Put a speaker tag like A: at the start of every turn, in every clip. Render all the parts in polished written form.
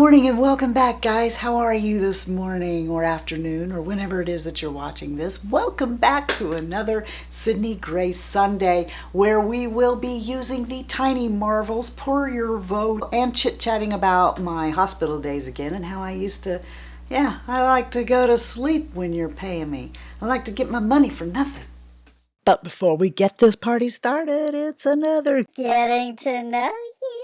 A: morning and welcome back, guys. How are you this morning or afternoon or whenever it is that you're watching this? Welcome back to another Sydney Grace Sunday where we will be using the Tiny Marvels per your vote and chit-chatting about my hospital days again and how I used to, I like to go to sleep when you're paying me. I like to get my money for nothing. But before we get this party started, it's another
B: Getting to know you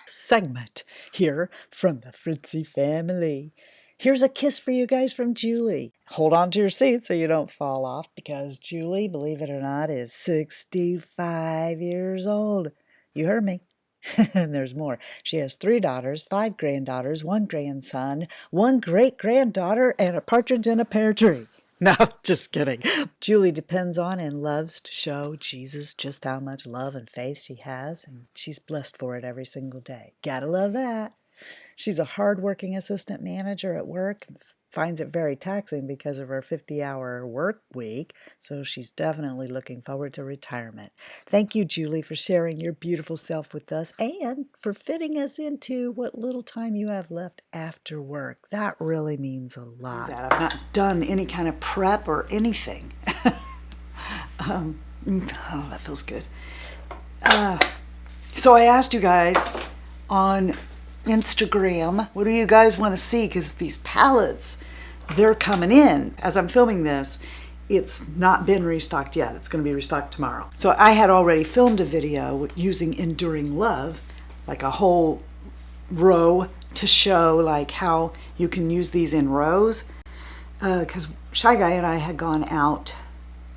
A: segment here from the Fritzy family. Here's a kiss for you guys from Julie. Hold on to your seat so you don't fall off because Julie, believe it or not, is 65 years old. You heard me. And there's more. She has 3 daughters, 5 granddaughters, 1 grandson, 1 great-granddaughter, and a partridge in a pear tree. No, just kidding. Julie depends on and loves to show Jesus just how much love and faith she has, and she's blessed for it every single day. Gotta love that. She's a hard-working assistant manager at work, finds it very taxing because of her 50-hour work week, so she's definitely looking forward to retirement. Thank you, Julie, for sharing your beautiful self with us and for fitting us into what little time you have left after work. That really means a lot. I've not done any kind of prep or anything. Oh, that feels good. So I asked you guys on Instagram, what do you guys want to see? Because these palettes, they're coming in. As I'm filming this, it's not been restocked yet. It's going to be restocked tomorrow. So I had already filmed a video using Enduring Love, like a whole row to show like how you can use these in rows. Because Shy Guy and I had gone out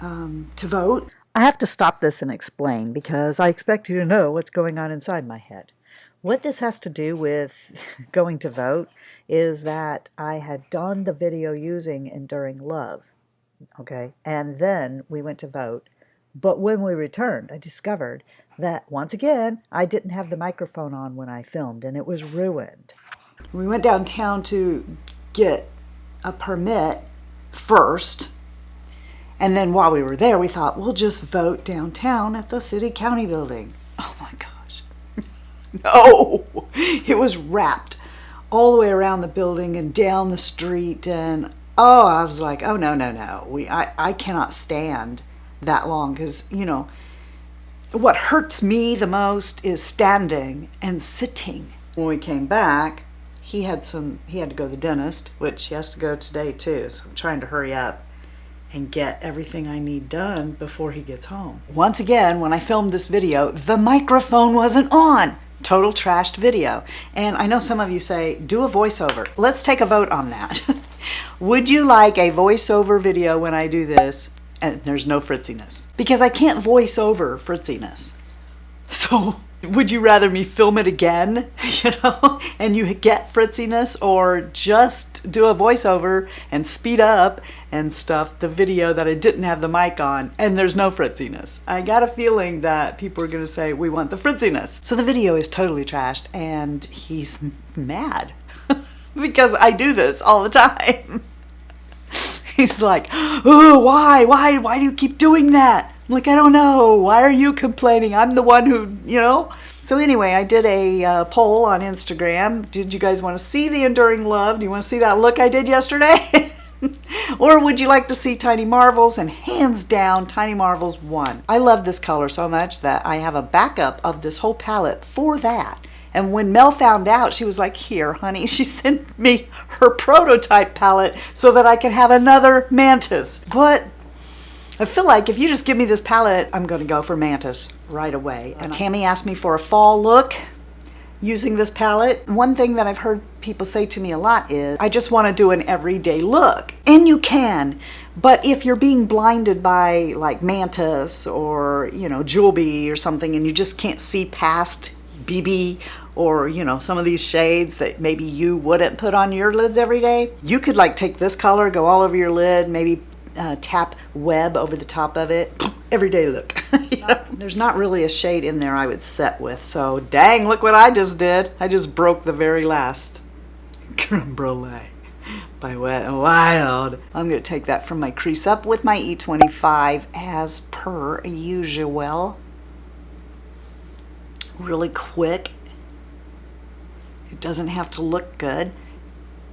A: to vote. I have to stop this and explain because I expect you to know what's going on inside my head. What this has to do with going to vote is that I had done the video using Enduring Love, okay? And then we went to vote. But when we returned, I discovered that, once again, I didn't have the microphone on when I filmed, and it was ruined. We went downtown to get a permit first, and then while we were there, we thought, we'll just vote downtown at the city-county building. Oh, my gosh. No, it was wrapped all the way around the building and down the street, and I was like, oh no. I cannot stand that long because, you know, what hurts me the most is standing and sitting. When we came back, he had to go to the dentist, which he has to go today too, so I'm trying to hurry up and get everything I need done before he gets home. Once again, when I filmed this video, the microphone wasn't on. Total trashed video. And I know some of you say, do a voiceover. Let's take a vote on that. Would you like a voiceover video when I do this and there's no fritziness? Because I can't voice over fritziness. So would you rather me film it again, you know, and you get fritziness, or just do a voiceover and speed up and stuff the video that I didn't have the mic on and there's no fritziness? I got a feeling that people are going to say, we want the fritziness. So the video is totally trashed and he's mad because I do this all the time. He's like, oh, why do you keep doing that? I'm like, I don't know. Why are you complaining? I'm the one who, you know. So anyway, I did a poll on Instagram. Did you guys want to see the Enduring Love? Do you want to see that look I did yesterday? Or would you like to see Tiny Marvels? And hands down, Tiny Marvels won. I love this color so much that I have a backup of this whole palette for that. And when Mel found out, she was like, here, honey. She sent me her prototype palette so that I could have another Mantis. But I feel like if you just give me this palette, I'm going to go for Mantis right away. And Tammy asked me for a fall look using this palette. One thing that I've heard people say to me a lot is, I just want to do an everyday look. And you can. But if you're being blinded by like Mantis or, you know, Jewel Bee or something, and you just can't see past BB or, you know, some of these shades that maybe you wouldn't put on your lids every day, you could like take this color, go all over your lid, maybe tap Web over the top of it. Everyday look. You know? There's not really a shade in there I would set with, so dang, look what I just did. I just broke the very last Creme Brulee by Wet n Wild. I'm going to take that from my crease up with my E25 as per usual. Really quick. It doesn't have to look good.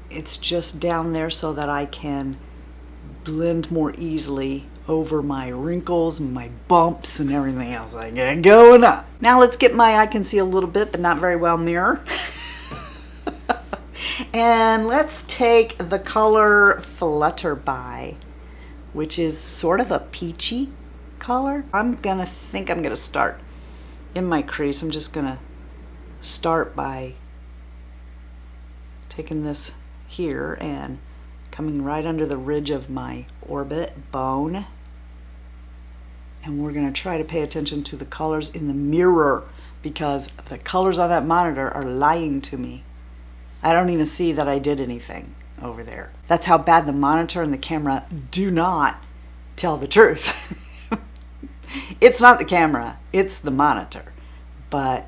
A: It's just down there so that I can blend more easily over my wrinkles and my bumps and everything else I got going on. Now let's get my eye conceal a little bit, but not very well mirror. And let's take the color Flutterby, which is sort of a peachy color. I'm gonna start in my crease. I'm just gonna start by taking this here and coming right under the ridge of my orbit bone. And we're gonna try to pay attention to the colors in the mirror, because the colors on that monitor are lying to me. I don't even see that I did anything over there. That's how bad the monitor and the camera do not tell the truth. It's not the camera, it's the monitor. But,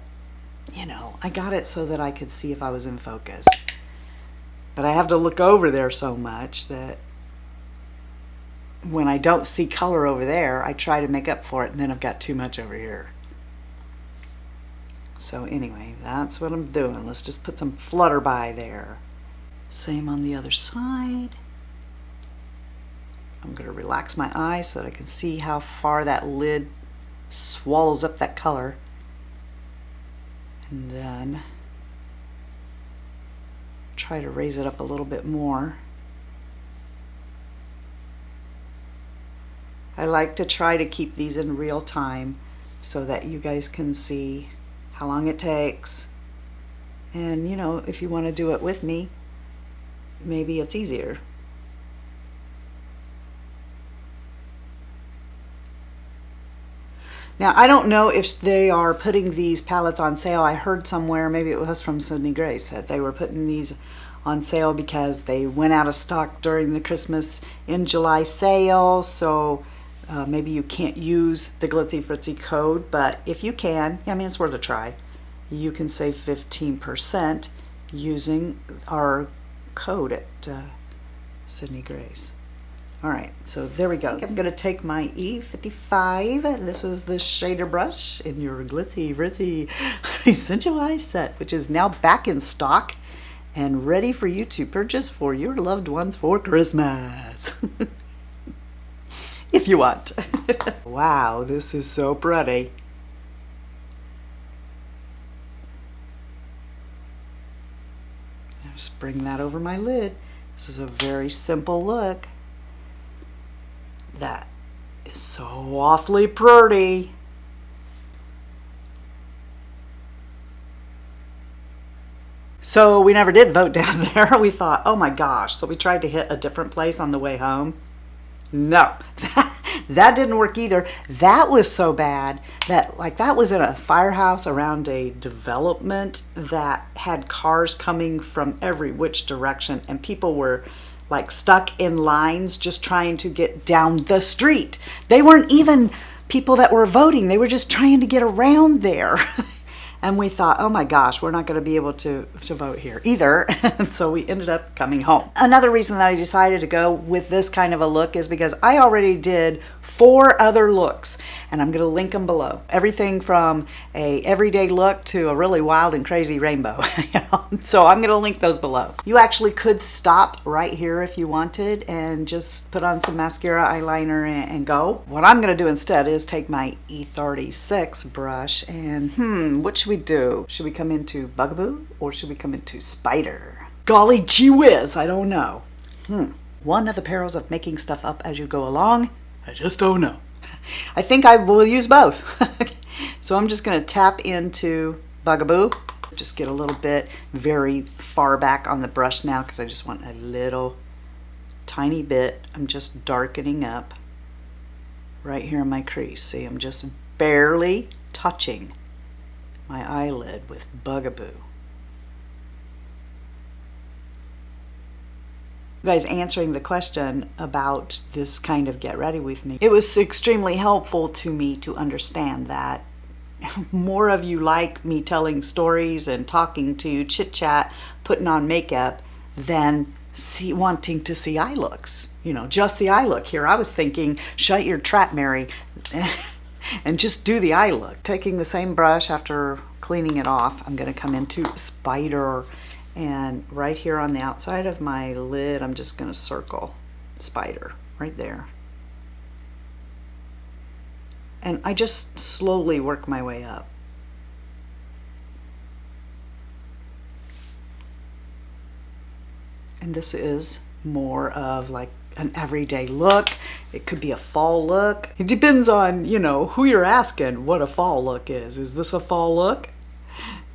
A: you know, I got it so that I could see if I was in focus. But I have to look over there so much that when I don't see color over there, I try to make up for it, and then I've got too much over here. So anyway, that's what I'm doing. Let's just put some Flutterby there. Same on the other side. I'm going to relax my eyes so that I can see how far that lid swallows up that color. And then try to raise it up a little bit more. I like to try to keep these in real time so that you guys can see how long it takes. And you know, if you want to do it with me, maybe it's easier. Now, I don't know if they are putting these palettes on sale. I heard somewhere, maybe it was from Sydney Grace, that they were putting these on sale because they went out of stock during the Christmas in July sale. So maybe you can't use the GLITZYFRITZY code, but if you can, I mean, it's worth a try. You can save 15% using our code at Sydney Grace. All right, so there we go. I'm going to take my E55. This is the shader brush in your GLITZYFRITZY Essential set, which is now back in stock and ready for you to purchase for your loved ones for Christmas. If you want. Wow, this is so pretty. Just bring that over my lid. This is a very simple look. That is so awfully pretty. So we never did vote down there. We thought, oh my gosh. So we tried to hit a different place on the way home. No, that didn't work either. That was so bad that that was in a firehouse around a development that had cars coming from every which direction, and people were like stuck in lines just trying to get down the street. They weren't even people that were voting. They were just trying to get around there. And we thought, oh my gosh, we're not going to be able to vote here either. And so we ended up coming home. Another reason that I decided to go with this kind of a look is because I already did 4 other looks, and I'm going to link them below. Everything from a everyday look to a really wild and crazy rainbow. So I'm going to link those below. You actually could stop right here if you wanted and just put on some mascara, eyeliner, and go. What I'm going to do instead is take my E36 brush and what should we do? Should we come into Bugaboo or should we come into Spyder? Golly gee whiz, I don't know. One of the perils of making stuff up as you go along, I just don't know. I think I will use both. So I'm just going to tap into Bugaboo. Just get a little bit very far back on the brush now because I just want a little tiny bit. I'm just darkening up right here in my crease. See, I'm just barely touching my eyelid with Bugaboo. You guys answering the question about this kind of get ready with me. It was extremely helpful to me to understand that more of you like me telling stories and talking to you, chit chat, putting on makeup than wanting to see eye looks. You know, just the eye look. Here I was thinking, shut your trap, Mary, and just do the eye look. Taking the same brush after cleaning it off, I'm going to come into Spyder And right here on the outside of my lid, I'm just going to circle Spyder right there. And I just slowly work my way up. And this is more of like an everyday look. It could be a fall look. It depends on, you know, who you're asking what a fall look is. Is this a fall look?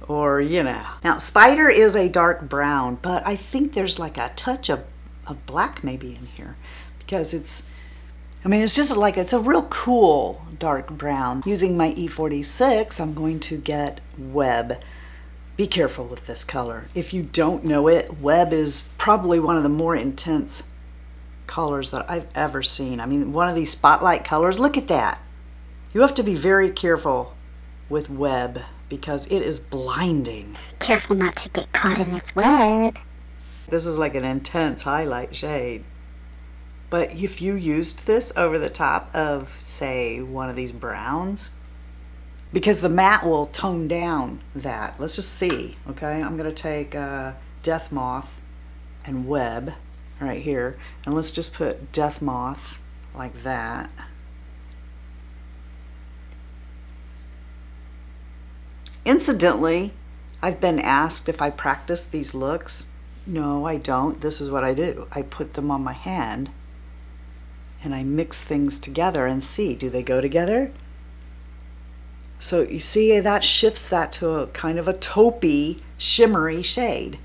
A: Or, you know. Now, Spyder is a dark brown, but I think there's like a touch of black maybe in here because it's, I mean, it's just like, it's a real cool dark brown. Using my E46, I'm going to get Web. Be careful with this color. If you don't know it, Web is probably one of the more intense colors that I've ever seen. I mean, one of these spotlight colors, look at that. You have to be very careful with Web because it is blinding.
B: Careful not to get caught in its web.
A: This is like an intense highlight shade. But if you used this over the top of, say, one of these browns, because the matte will tone down that. Let's just see, okay? I'm gonna take Death Moth and Web right here, and let's just put Death Moth like that. Incidentally, I've been asked if I practice these looks. No, I don't. This is what I do. I put them on my hand and I mix things together and see, do they go together? So you see that shifts that to a kind of a taupey, shimmery shade.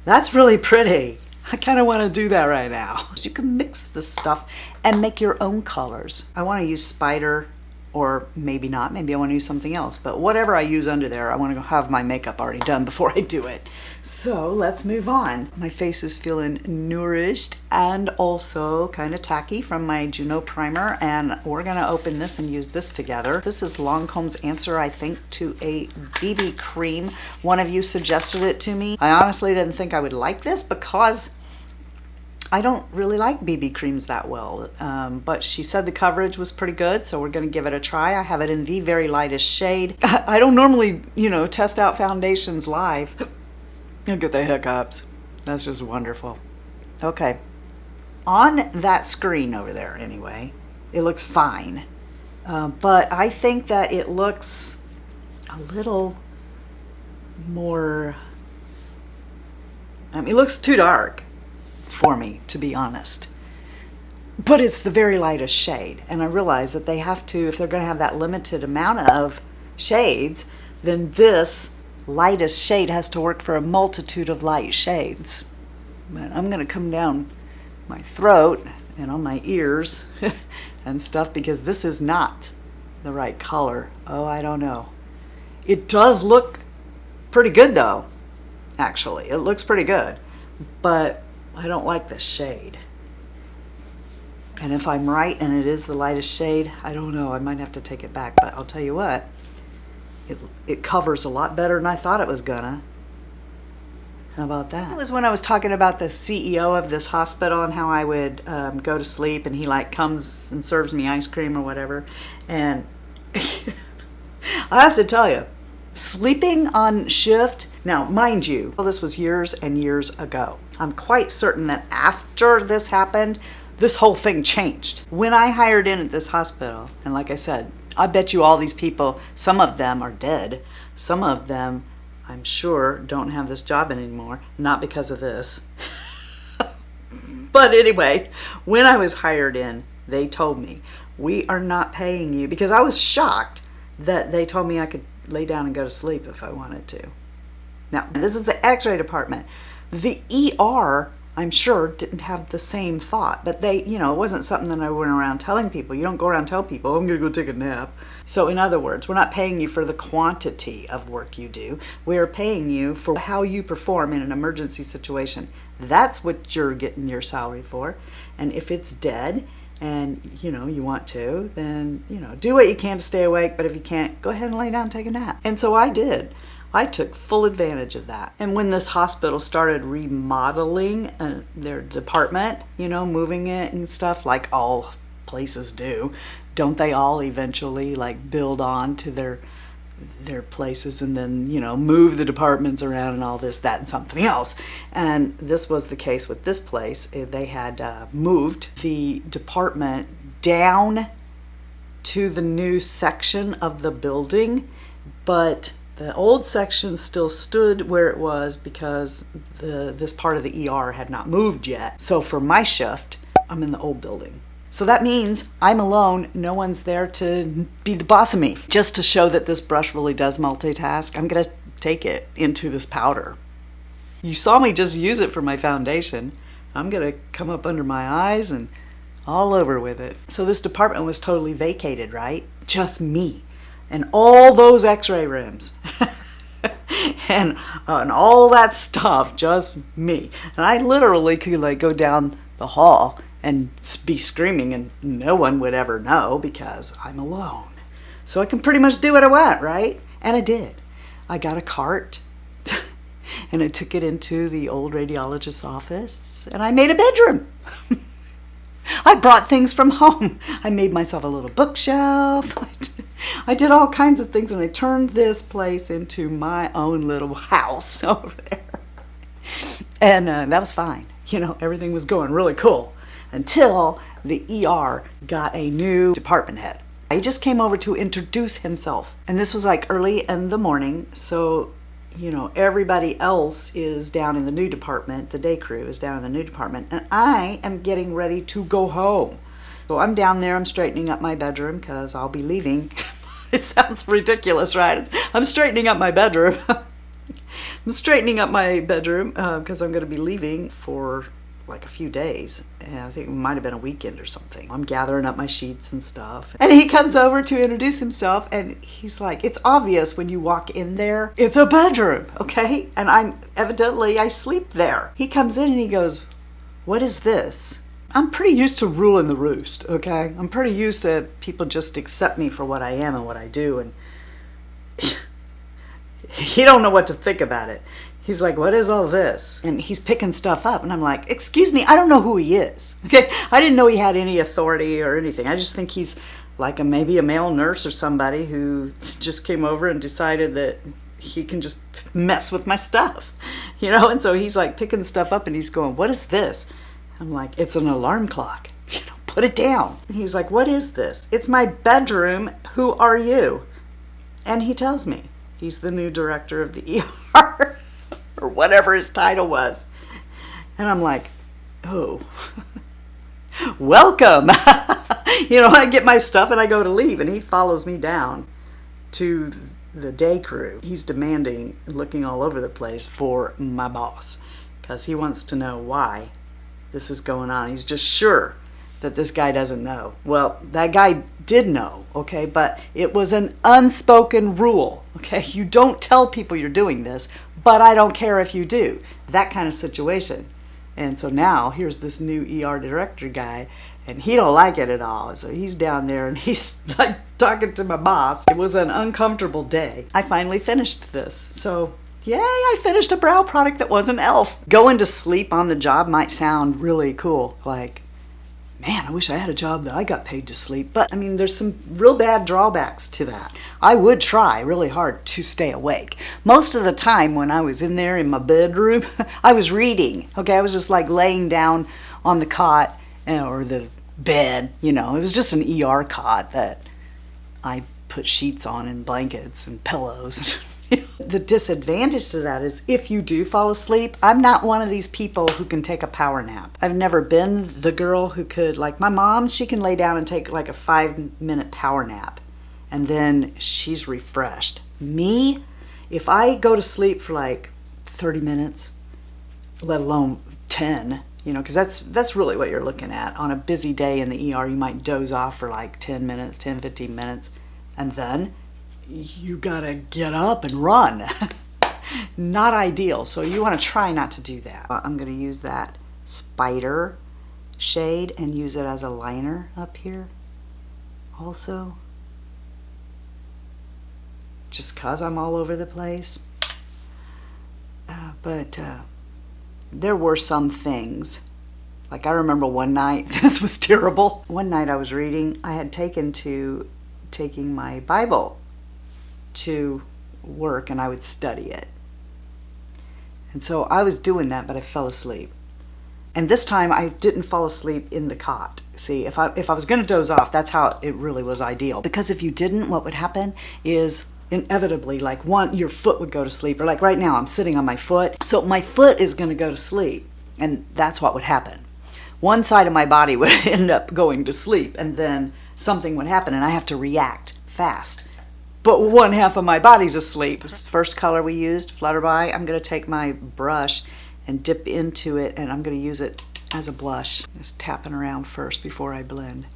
A: That's really pretty. I kind of want to do that right now. So you can mix this stuff and make your own colors. I want to use Spyder, or maybe not. Maybe I want to use something else. But whatever I use under there, I want to have my makeup already done before I do it. So let's move on. My face is feeling nourished and also kind of tacky from my Juno primer. And we're going to open this and use this together. This is Lancome's answer, I think, to a BB cream. One of you suggested it to me. I honestly didn't think I would like this because I don't really like BB creams that well, but she said the coverage was pretty good, so we're going to give it a try. I have it in the very lightest shade. I don't normally, you know, test out foundations live. You'll get the hiccups. That's just wonderful. Okay. On that screen over there, anyway, it looks fine. But I think that it looks a little more, I mean, it looks too dark for me, to be honest. But it's the very lightest shade, and I realize that they have to, if they're going to have that limited amount of shades, then this lightest shade has to work for a multitude of light shades. But I'm going to come down my throat and on my ears and stuff because this is not the right color. Oh, I don't know. It does look pretty good though, actually. It looks pretty good, but I don't like this shade. And if I'm right and it is the lightest shade, I don't know, I might have to take it back, but I'll tell you what, it covers a lot better than I thought it was gonna. How about that? It was when I was talking about the CEO of this hospital and how I would go to sleep and he like comes and serves me ice cream or whatever. And I have to tell you, sleeping on shift, now mind you, well, this was years and years ago. I'm quite certain that after this happened, this whole thing changed. When I hired in at this hospital, and like I said, I bet you all these people, some of them are dead. Some of them, I'm sure, don't have this job anymore, not because of this. But anyway, when I was hired in, they told me, we are not paying you, because I was shocked that they told me I could lay down and go to sleep if I wanted to. Now, this is the x-ray department. The ER, I'm sure, didn't have the same thought, but they, you know, it wasn't something that I went around telling people. You don't go around and tell people, I'm going to go take a nap. So in other words, we're not paying you for the quantity of work you do. We're paying you for how you perform in an emergency situation. That's what you're getting your salary for. And if it's dead and, you know, you want to, then, you know, do what you can to stay awake. But if you can't, go ahead and lay down and take a nap. And so I did. I took full advantage of that. And when this hospital started remodeling their department, you know, moving it and stuff like all places do, don't they all eventually like build on to their places and then, you know, move the departments around and all this, that, and something else. And this was the case with this place. They had moved the department down to the new section of the building, but the old section still stood where it was because this part of the ER had not moved yet. So for my shift, I'm in the old building. So that means I'm alone. No one's there to be the boss of me. Just to show that this brush really does multitask, I'm going to take it into this powder. You saw me just use it for my foundation. I'm going to come up under my eyes and all over with it. So this department was totally vacated, right? Just me. And all those x-ray rooms. and all that stuff, just me. And I literally could like go down the hall and be screaming and no one would ever know because I'm alone. So I can pretty much do what I want, right? And I did. I got a cart and I took it into the old radiologist's office and I made a bedroom. I brought things from home. I made myself a little bookshelf. I did all kinds of things and I turned this place into my own little house over there. And that was fine. You know, everything was going really cool until the ER got a new department head. He just came over to introduce himself. And this was like early in the morning. So, you know, everybody else is down in the new department. The day crew is down in the new department. And I am getting ready to go home. So I'm down there, I'm straightening up my bedroom because I'll be leaving. It sounds ridiculous, right? I'm straightening up my bedroom. I'm straightening up my bedroom because I'm going to be leaving for like a few days. And I think it might have been a weekend or something. I'm gathering up my sheets and stuff. And he comes over to introduce himself and he's like, it's obvious when you walk in there, it's a bedroom, okay? And I sleep there. He comes in and he goes, what is this? I'm pretty used to ruling the roost, okay? I'm pretty used to people just accept me for what I am and what I do, and he don't know what to think about it. He's like, what is all this? And he's picking stuff up, and I'm like, excuse me, I don't know who he is, okay? I didn't know he had any authority or anything. I just think he's like maybe a male nurse or somebody who just came over and decided that he can just mess with my stuff, you know? And so he's like picking stuff up, and he's going, what is this? I'm like, it's an alarm clock. You know, put it down. And he's like, what is this? It's my bedroom. Who are you? And he tells me he's the new director of the ER or whatever his title was. And I'm like, oh, welcome. You know, I get my stuff and I go to leave and he follows me down to the day crew. He's demanding, looking all over the place for my boss because he wants to know why this is going on. He's just sure that this guy doesn't know. Well, that guy did know, okay, but it was an unspoken rule, okay? You don't tell people you're doing this, but I don't care if you do. That kind of situation. And so now here's this new ER director guy and he don't like it at all. So he's down there and he's like talking to my boss. It was an uncomfortable day. I finally finished this. So yay, I finished a brow product that wasn't e.l.f. Going to sleep on the job might sound really cool. Like, man, I wish I had a job that I got paid to sleep. But I mean, there's some real bad drawbacks to that. I would try really hard to stay awake. Most of the time when I was in there in my bedroom, I was reading. Okay, I was just like laying down on the cot or the bed, you know. It was just an ER cot that I put sheets on and blankets and pillows. The disadvantage to that is if you do fall asleep, I'm not one of these people who can take a power nap. I've never been the girl who could, like my mom, she can lay down and take like a 5-minute power nap and then she's refreshed. Me, if I go to sleep for like 30 minutes, let alone 10, you know, because that's really what you're looking at. On a busy day in the ER, you might doze off for like 10 minutes, 10, 15 minutes, and then you gotta get up and run. Not ideal, so you want to try not to do that. I'm gonna use that Spyder shade and use it as a liner up here also, just cause I'm all over the place. But there were some things, like I remember one night, this was terrible. One night I was reading, I had taking my Bible to work and I would study it. And so I was doing that, but I fell asleep. And this time I didn't fall asleep in the cot. See, if I was going to doze off, that's how it really was ideal. Because if you didn't, what would happen is inevitably, like, your foot would go to sleep. Or like right now, I'm sitting on my foot. So my foot is going to go to sleep. And that's what would happen. One side of my body would end up going to sleep, and then something would happen and I have to react fast. But one half of my body's asleep. First color we used, Flutterby. I'm going to take my brush and dip into it, and I'm going to use it as a blush. Just tapping around first before I blend.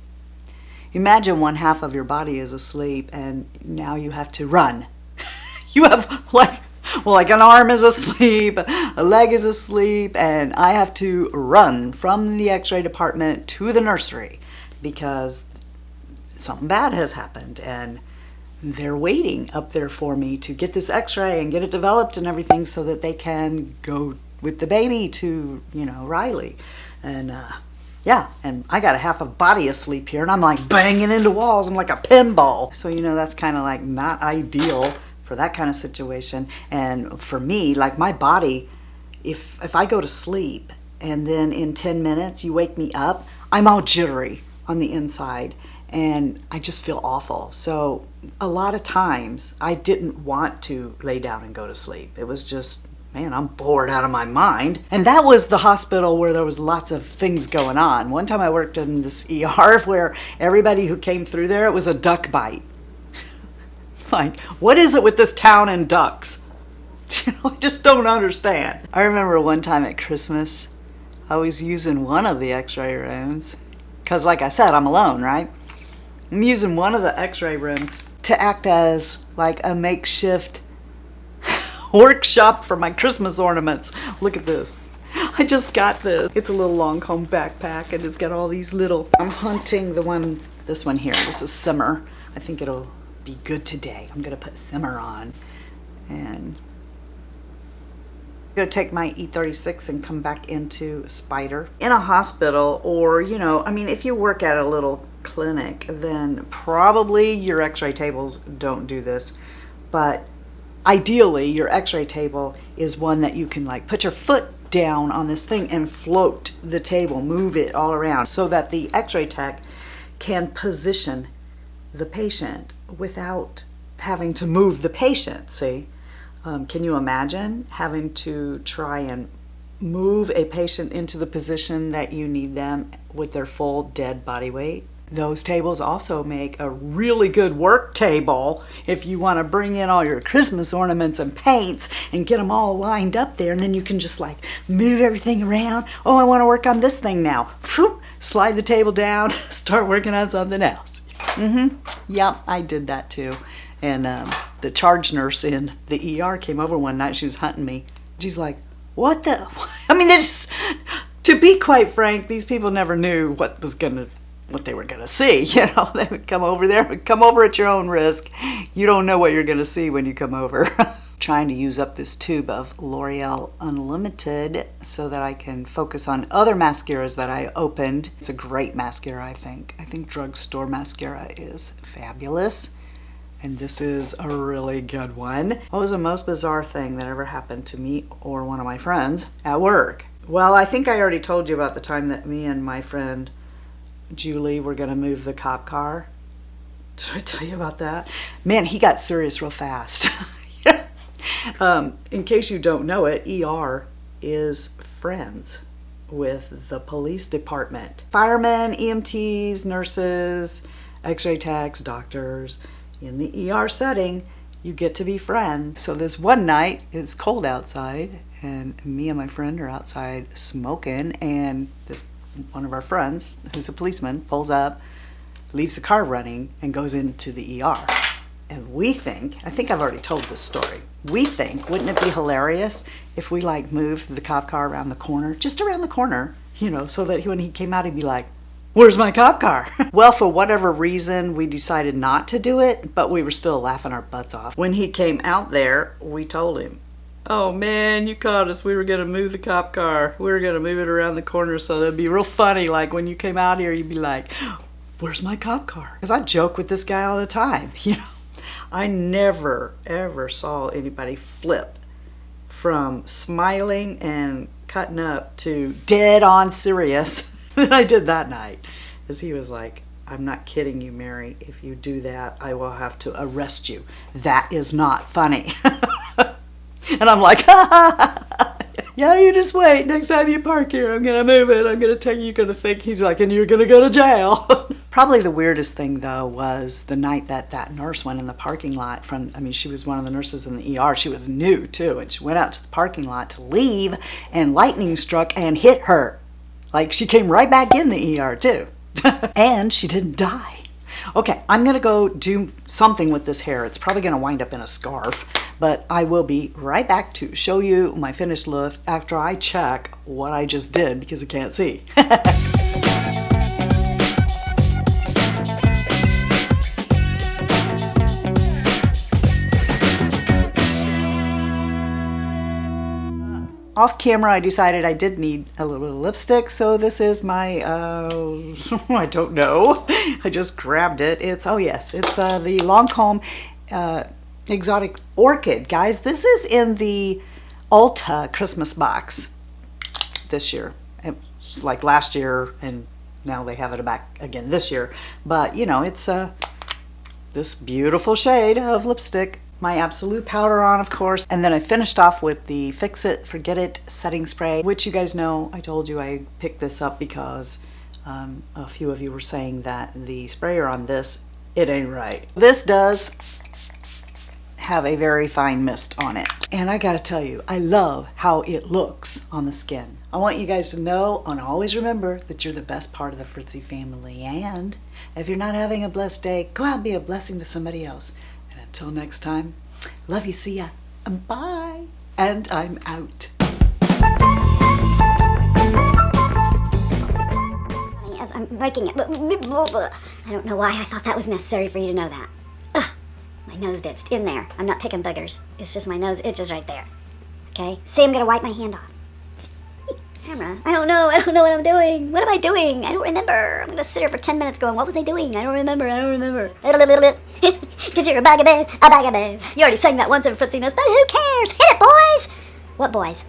A: Imagine one half of your body is asleep and now you have to run. You have like an arm is asleep, a leg is asleep, and I have to run from the x-ray department to the nursery because something bad has happened and they're waiting up there for me to get this x-ray and get it developed and everything so that they can go with the baby to, Riley. And yeah, and I got a half of body asleep here and I'm like banging into walls. I'm like a pinball. So, that's kind of like not ideal for that kind of situation. And for me, like my body, if I go to sleep and then in 10 minutes you wake me up, I'm all jittery on the inside and I just feel awful. So a lot of times I didn't want to lay down and go to sleep. It was just, man, I'm bored out of my mind. And that was the hospital where there was lots of things going on. One time I worked in this ER where everybody who came through there, it was a duck bite. Like, what is it with this town and ducks? I just don't understand. I remember one time at Christmas, I was using one of the x-ray rooms. Because like I said, I'm alone, right? I'm using one of the x-ray rooms to act as like a makeshift workshop for my Christmas ornaments. Look at this. I just got this. It's a little Lancome backpack and it's got all these little, I'm hunting this one here. This is Simmer. I think it'll be good today. I'm gonna put Simmer on and I'm gonna take my E36 and come back into Spyder. In a hospital or, if you work at a little clinic, then probably your x-ray tables don't do this. But ideally, your x-ray table is one that you can like put your foot down on this thing and float the table, move it all around so that the x-ray tech can position the patient without having to move the patient, see? Can you imagine having to try and move a patient into the position that you need them with their full dead body weight? Those tables also make a really good work table if you want to bring in all your Christmas ornaments and paints and get them all lined up there, and then you can just like move everything around. Oh, I want to work on this thing now. Slide the table down, start working on something else. Yeah, I did that too. And the charge nurse in the ER came over one night. She was hunting me. She's like, what the? I mean, to be quite frank, these people never knew what they were gonna see. They would come over there, come over at your own risk. You don't know what you're gonna see when you come over. Trying to use up this tube of L'Oreal Unlimited so that I can focus on other mascaras that I opened. It's a great mascara, I think. I think drugstore mascara is fabulous. And this is a really good one. What was the most bizarre thing that ever happened to me or one of my friends at work? Well, I think I already told you about the time that me and my friend Julie were gonna move the cop car. Did I tell you about that? Man, he got serious real fast. In case you don't know it, ER is friends with the police department. Firemen, EMTs, nurses, x-ray techs, doctors. In the ER setting, you get to be friends. So this one night, it's cold outside, and me and my friend are outside smoking, and this one of our friends, who's a policeman, pulls up, leaves the car running, and goes into the ER. And we think, I think I've already told this story, we think, wouldn't it be hilarious if we like moved the cop car around the corner, just around the corner, so that when he came out, he'd be like, where's my cop car? Well, for whatever reason, we decided not to do it, but we were still laughing our butts off. When he came out there, we told him, oh man, you caught us. We were going to move the cop car. We were going to move it around the corner so that'd be real funny. Like when you came out here, you'd be like, where's my cop car? Because I joke with this guy all the time, I never, ever saw anybody flip from smiling and cutting up to dead on serious than I did that night. As he was like, I'm not kidding you, Mary. If you do that, I will have to arrest you. That is not funny. And I'm like, yeah, you just wait. Next time you park here, I'm going to move it. I'm going to tell you, you're going to think, he's like, and you're going to go to jail. Probably the weirdest thing, though, was the night that nurse went in the parking lot from, I mean, she was one of the nurses in the ER. She was new, too. And she went out to the parking lot to leave, and lightning struck and hit her. Like, she came right back in the ER, too. And she didn't die. Okay, I'm going to go do something with this hair. It's probably going to wind up in a scarf. But I will be right back to show you my finished look after I check what I just did because I can't see. Off camera, I decided I did need a little bit of lipstick, so this is my, I don't know. I just grabbed it. It's, oh yes, it's the Lancome Exotic Orchid. Guys, this is in the Ulta Christmas box this year. It's like last year, and now they have it back again this year. But, you know, it's this beautiful shade of lipstick. My Absolue powder on, of course, and then I finished off with the Fix It, Forget It setting spray, which you guys know, I told you I picked this up because a few of you were saying that the sprayer on this, it ain't right. This does have a very fine mist on it, and I gotta tell you, I love how it looks on the skin. I want you guys to know and always remember that you're the best part of the Fritzy family, and if you're not having a blessed day, go out and be a blessing to somebody else. Until next time, love you, see ya, and bye. And I'm out.
B: As I'm breaking it, I don't know why I thought that was necessary for you to know that. Ugh, my nose ditched in there. I'm not picking boogers. It's just my nose itches right there. Okay? See, I'm gonna wipe my hand off. Camera. I don't know what I'm doing. What am I doing? I don't remember. I'm gonna sit here for 10 minutes going, what was I doing? I don't remember. Because you're a bugaboo, a bugaboo. You already sang that once in FRITZYNESS, but who cares? Hit it, boys! What boys?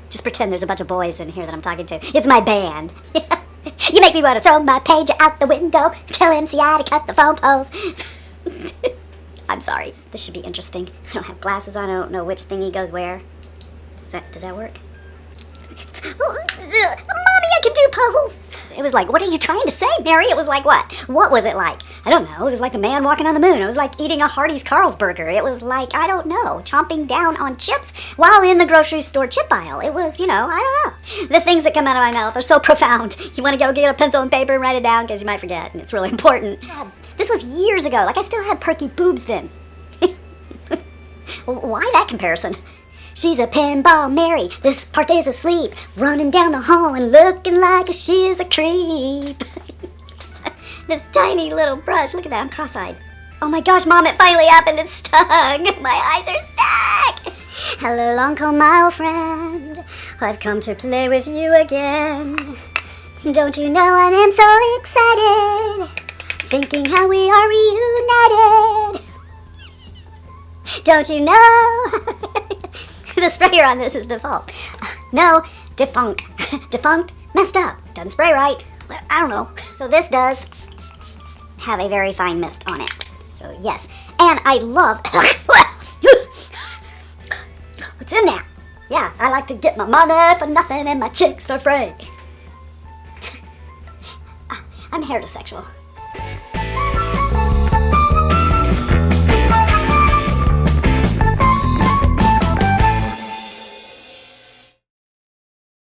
B: Just pretend there's a bunch of boys in here that I'm talking to. It's my band. You make me want to throw my pager out the window, tell MCI to cut the phone poles. I'm sorry. This should be interesting. I don't have glasses on. I don't know which thingy goes where. Does that work? Mommy, I can do puzzles. It was like, what are you trying to say, Mary? It was like, what? What was it like? I don't know. It was like a man walking on the moon. It was like eating a Hardee's Carlsberger. It was like, I don't know, chomping down on chips while in the grocery store chip aisle. It was, you know, I don't know. The things that come out of my mouth are so profound. You want to go get a pencil and paper and write it down because you might forget, and it's really important. This was years ago. Like, I still had perky boobs then. Why that comparison? She's a pinball Mary, this part is asleep, running down the hall and looking like she's a creep. This tiny little brush, look at that, I'm cross-eyed. Oh my gosh, Mom, it finally happened, it stung. My eyes are stuck. Hello, Lancome, my old friend. I've come to play with you again. Don't you know I am so excited, thinking how we are reunited. Don't you know? The sprayer on this is default. No, defunct. Defunct, messed up. Doesn't spray right. I don't know. So this does have a very fine mist on it. So yes. And I love... What's in there? Yeah, I like to get my money for nothing and my chicks for free. I'm heterosexual.